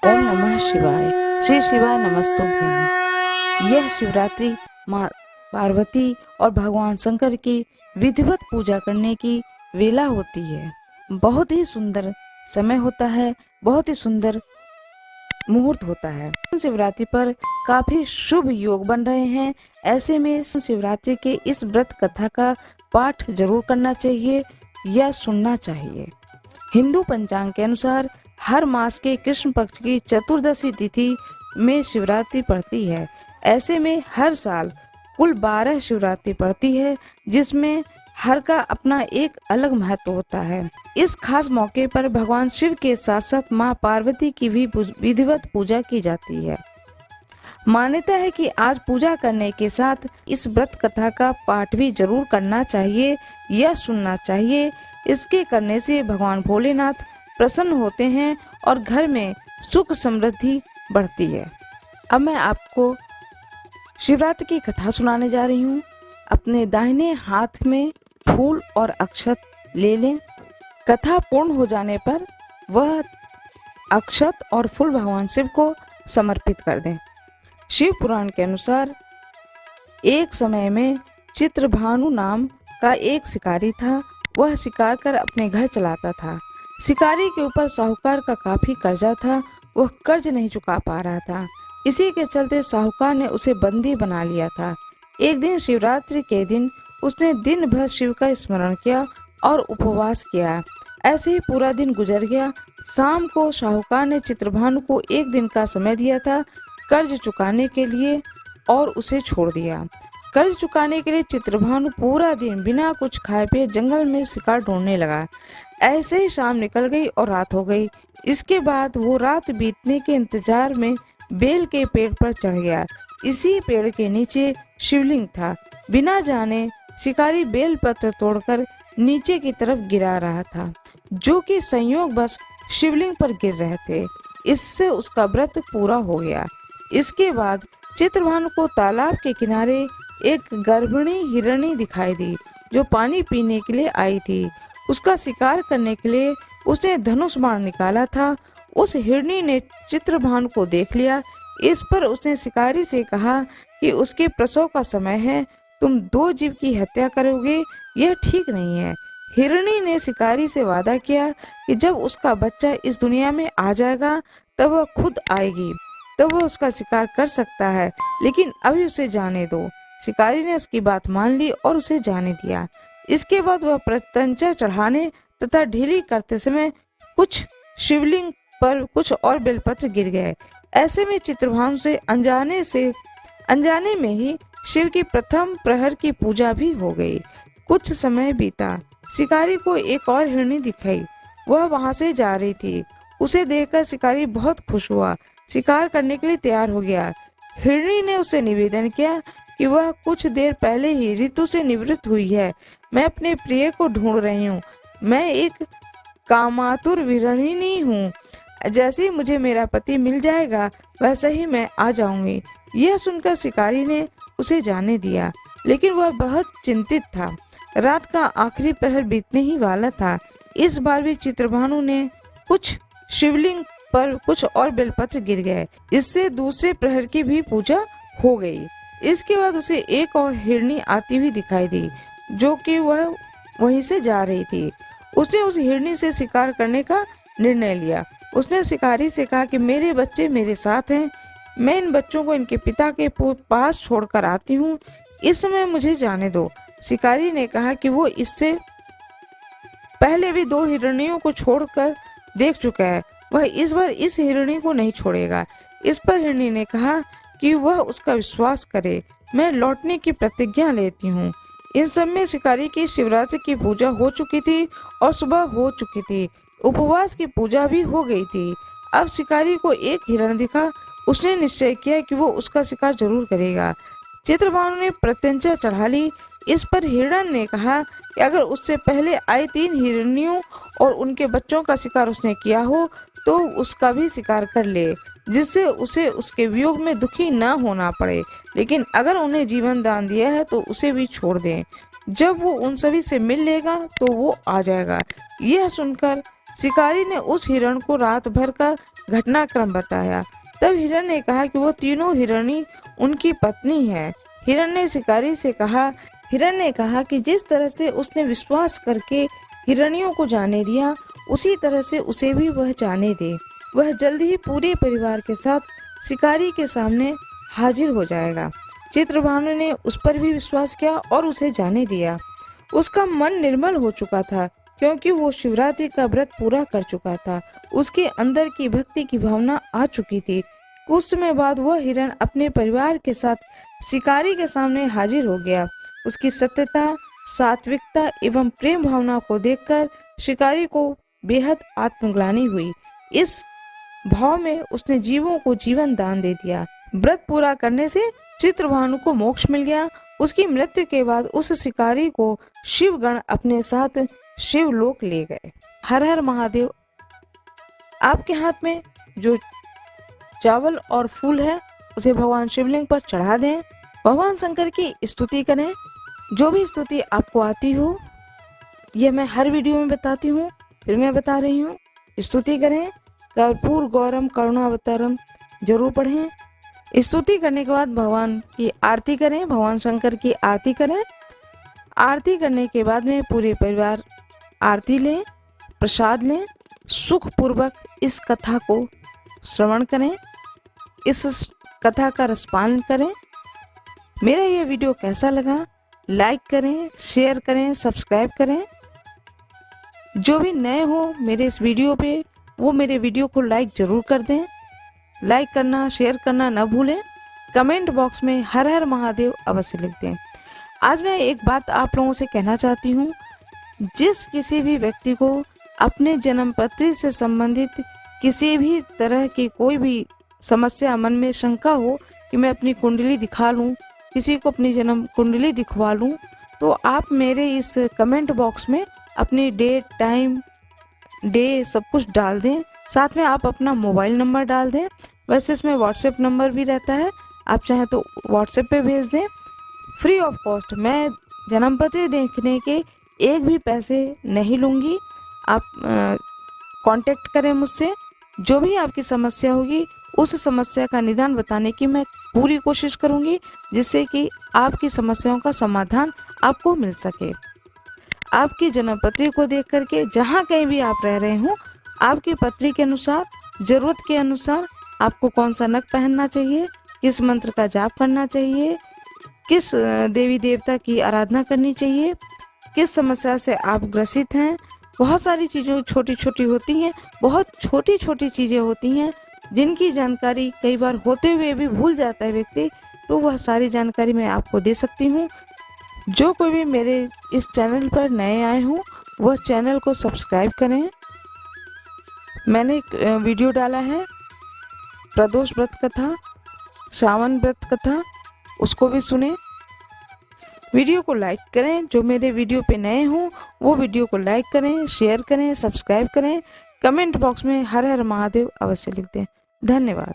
ओम नमः शिवाय। श्री शिवाय नमस्तुभ्यं। यह शिवरात्रि माँ पार्वती और भगवान शंकर की विधिवत पूजा करने की वेला होती है। बहुत ही सुंदर समय होता है, बहुत ही सुंदर मुहूर्त होता है। शिवरात्रि पर काफी शुभ योग बन रहे हैं। ऐसे में शिवरात्रि के इस व्रत कथा का पाठ जरूर करना चाहिए या सुनना चाहिए। हिंदू पंचांग के अनुसार हर मास के कृष्ण पक्ष की चतुर्दशी तिथि में शिवरात्रि पड़ती है। ऐसे में हर साल कुल 12 शिवरात्रि पड़ती है, जिसमें हर का अपना एक अलग महत्व होता है। इस खास मौके पर भगवान शिव के साथ साथ माँ पार्वती की भी विधिवत पूजा की जाती है। मान्यता है कि आज पूजा करने के साथ इस व्रत कथा का पाठ भी जरूर करना चाहिए या सुनना चाहिए। इसके करने से भगवान भोलेनाथ प्रसन्न होते हैं और घर में सुख समृद्धि बढ़ती है। अब मैं आपको शिवरात्रि की कथा सुनाने जा रही हूँ। अपने दाहिने हाथ में फूल और अक्षत ले लें। कथा पूर्ण हो जाने पर वह अक्षत और फूल भगवान शिव को समर्पित कर दें। शिव पुराण के अनुसार एक समय में चित्रभानु नाम का एक शिकारी था। वह शिकार कर अपने घर चलाता था। शिकारी के ऊपर साहूकार का काफी कर्जा था। वह कर्ज नहीं चुका पा रहा था। इसी के चलते साहूकार ने उसे बंदी बना लिया था। एक दिन शिवरात्रि के दिन उसने दिन भर शिव का स्मरण किया और उपवास किया। ऐसे ही पूरा दिन गुजर गया। शाम को साहूकार ने चित्रभानु को एक दिन का समय दिया था कर्ज चुकाने के लिए और उसे छोड़ दिया। कर्ज चुकाने के लिए चित्रभानु पूरा दिन बिना कुछ खाए पिए जंगल में शिकार ढूंढने लगा। ऐसे ही शाम निकल गई और रात हो गई। इसके बाद वो रात बीतने के इंतजार में बेल के पेड़ पर चढ़ गया। इसी पेड़ के नीचे शिवलिंग था। बिना जाने शिकारी बेल पत्र तोड़कर नीचे की तरफ गिरा रहा था, जो कि संयोगवश शिवलिंग पर गिर रहे थे। इससे उसका व्रत पूरा हो गया। इसके बाद चित्रभानु को तालाब के किनारे एक गर्भिणी हिरणी दिखाई दी, जो पानी पीने के लिए आई थी। उसका शिकार करने के लिए उसने धनुष बाण निकाला था। उस हिरणी ने चित्रभानु को देख लिया। इस पर उसने शिकारी से कहा कि उसके प्रसव का समय है, तुम 2 जीव की हत्या करोगे, यह ठीक नहीं है। हिरणी ने शिकारी से वादा किया कि जब उसका बच्चा इस दुनिया में आ जाएगा तब वह खुद आएगी, तब वह उसका शिकार कर सकता है, लेकिन अभी उसे जाने दो। शिकारी ने उसकी बात मान ली और उसे जाने दिया। इसके बाद वह प्रत्यंचा चढ़ाने तथा ढीली करते समय कुछ शिवलिंग पर कुछ और बेलपत्र गिर गए। ऐसे में चित्रभानु से अनजाने में ही शिव की प्रथम प्रहर की पूजा भी हो गई। कुछ समय बीता। शिकारी को एक और हिरणी दिखाई। वह वहां से जा रही थी। उसे देखकर शिकारी बहुत खुश हुआ, शिकार करने के लिए तैयार हो गया। हिरणी ने उसे निवेदन किया कि वह कुछ देर पहले ही ऋतु से निवृत्त हुई है। मैं अपने प्रिय को ढूंढ रही हूँ। मैं एक कामातुर विरहिणी हूँ। जैसे ही मुझे मेरा पति मिल जाएगा वैसे ही मैं आ जाऊंगी। यह सुनकर शिकारी ने उसे जाने दिया, लेकिन वह बहुत चिंतित था। रात का आखिरी प्रहर बीतने ही वाला था। इस बार भी चित्रभानु ने कुछ शिवलिंग पर कुछ और बेलपत्र गिर गए। इससे दूसरे प्रहर की भी पूजा हो गई। इसके बाद उसे एक और हिरणी आती हुई दिखाई दी, जो कि वह वहीं से जा रही थी। उसने उस हिरणी से शिकार करने का निर्णय लिया। उसने शिकारी से कहा कि मेरे बच्चे मेरे साथ हैं, मैं इन बच्चों को इनके पिता के पास छोड़कर आती हूँ, इस समय मुझे जाने दो। शिकारी ने कहा कि वो इससे पहले भी 2 हिरणियों को छोड़कर देख चुका है, वह इस बार इस हिरणी को नहीं छोड़ेगा। इस पर हिरणी ने कहा कि वह उसका विश्वास करे, मैं लौटने की प्रतिज्ञा लेती हूँ। इन सब में शिकारी की शिवरात्रि की पूजा हो चुकी थी और सुबह हो चुकी थी। उपवास की पूजा भी हो गई थी। अब शिकारी को एक हिरण दिखा। उसने निश्चय किया कि वो उसका शिकार जरूर करेगा। चित्रभानु ने प्रत्यंचा चढ़ा ली। इस पर हिरण ने कहा कि अगर उससे पहले आई 3 हिरनियों और उनके बच्चों का शिकार उसने किया हो तो उसका भी शिकार कर ले, जिससे उसे उसके वियोग में दुखी न होना पड़े। लेकिन अगर उन्हें जीवन दान दिया है तो उसे भी छोड़ दें। जब वो उन सभी से मिल लेगा तो वो आ जाएगा। यह सुनकर शिकारी ने उस हिरण को रात भर का घटनाक्रम बताया। तब हिरण ने कहा कि वो तीनों हिरणी उनकी पत्नी है। हिरण ने शिकारी से कहा कि जिस तरह से उसने विश्वास करके हिरणियों को जाने दिया, उसी तरह से उसे भी वह जाने दे। वह जल्द ही पूरे परिवार के साथ शिकारी के सामने हाजिर हो जाएगा। चित्रभानु ने उस पर भी विश्वास किया और उसे जाने दिया। उसका मन निर्मल हो चुका था, क्योंकि वो शिवरात्रि का व्रत पूरा कर चुका था। उसके अंदर की भक्ति की भावना आ चुकी थी। कुछ समय बाद वह हिरण अपने परिवार के साथ शिकारी के सामने हाजिर हो गया। उसकी सत्यता, सात्विकता एवं प्रेम भावना को देखकर शिकारी को बेहद आत्मग्लानि हुई। इस भाव में उसने जीवों को जीवन दान दे दिया। व्रत पूरा करने से चित्रभानु को मोक्ष मिल गया। उसकी मृत्यु के बाद उस शिकारी को शिवगण अपने साथ शिवलोक ले गए। हर हर महादेव। आपके हाथ में जो चावल और फूल है उसे भगवान शिवलिंग पर चढ़ा दें। भगवान शंकर की स्तुति करें। जो भी स्तुति आपको आती हो, यह मैं हर वीडियो में बताती हूँ, फिर मैं बता रही हूँ। स्तुति करें। कर्पूर गौरम करुणावतारम जरूर पढ़ें। स्तुति करने के बाद भगवान की आरती करें, भगवान शंकर की आरती करें। आरती करने के बाद में पूरे परिवार आरती लें, प्रसाद लें, सुखपूर्वक इस कथा को श्रवण करें, इस कथा का रसपान करें। मेरा ये वीडियो कैसा लगा, लाइक करें, शेयर करें, सब्सक्राइब करें। जो भी नए हो मेरे इस वीडियो पे, वो मेरे वीडियो को लाइक जरूर कर दें। लाइक करना, शेयर करना ना भूलें। कमेंट बॉक्स में हर हर महादेव अवश्य लिख दें। आज मैं एक बात आप लोगों से कहना चाहती हूँ। जिस किसी भी व्यक्ति को अपने जन्म पत्री से संबंधित किसी भी तरह की कोई भी समस्या, मन में शंका हो कि मैं अपनी कुंडली दिखा लूँ, किसी को अपनी जन्म कुंडली दिखवा लूँ, तो आप मेरे इस कमेंट बॉक्स में अपनी डेट, टाइम, डे सब कुछ डाल दें। साथ में आप अपना मोबाइल नंबर डाल दें। वैसे इसमें व्हाट्सएप नंबर भी रहता है, आप चाहें तो व्हाट्सएप पे भेज दें। Free of cost. मैं जन्मपत्री देखने के एक भी पैसे नहीं लूँगी। आप कांटेक्ट करें मुझसे। जो भी आपकी समस्या होगी, उस समस्या का निदान बताने की मैं पूरी कोशिश करूँगी, जिससे कि आपकी समस्याओं का समाधान आपको मिल सके। आपकी जन्मपत्री को देख करके जहाँ कहीं भी आप रह रहे हो, आपकी पत्री के अनुसार, जरूरत के अनुसार आपको कौन सा नग पहनना चाहिए, किस मंत्र का जाप करना चाहिए, किस देवी देवता की आराधना करनी चाहिए, किस समस्या से आप ग्रसित हैं। बहुत सारी चीज़ें छोटी छोटी होती हैं, बहुत छोटी छोटी चीज़ें होती हैं जिनकी जानकारी कई बार होते हुए भी भूल जाता है व्यक्ति। तो वह सारी जानकारी मैं आपको दे सकती हूँ। जो कोई भी मेरे इस चैनल पर नए आए हों, वह चैनल को सब्सक्राइब करें। मैंने एक वीडियो डाला है प्रदोष व्रत कथा, श्रावण व्रत कथा, उसको भी सुने। वीडियो को लाइक करें। जो मेरे वीडियो पे नए हों वो वीडियो को लाइक करें, शेयर करें, सब्सक्राइब करें। कमेंट बॉक्स में हर हर महादेव अवश्य लिख दें। धन्यवाद।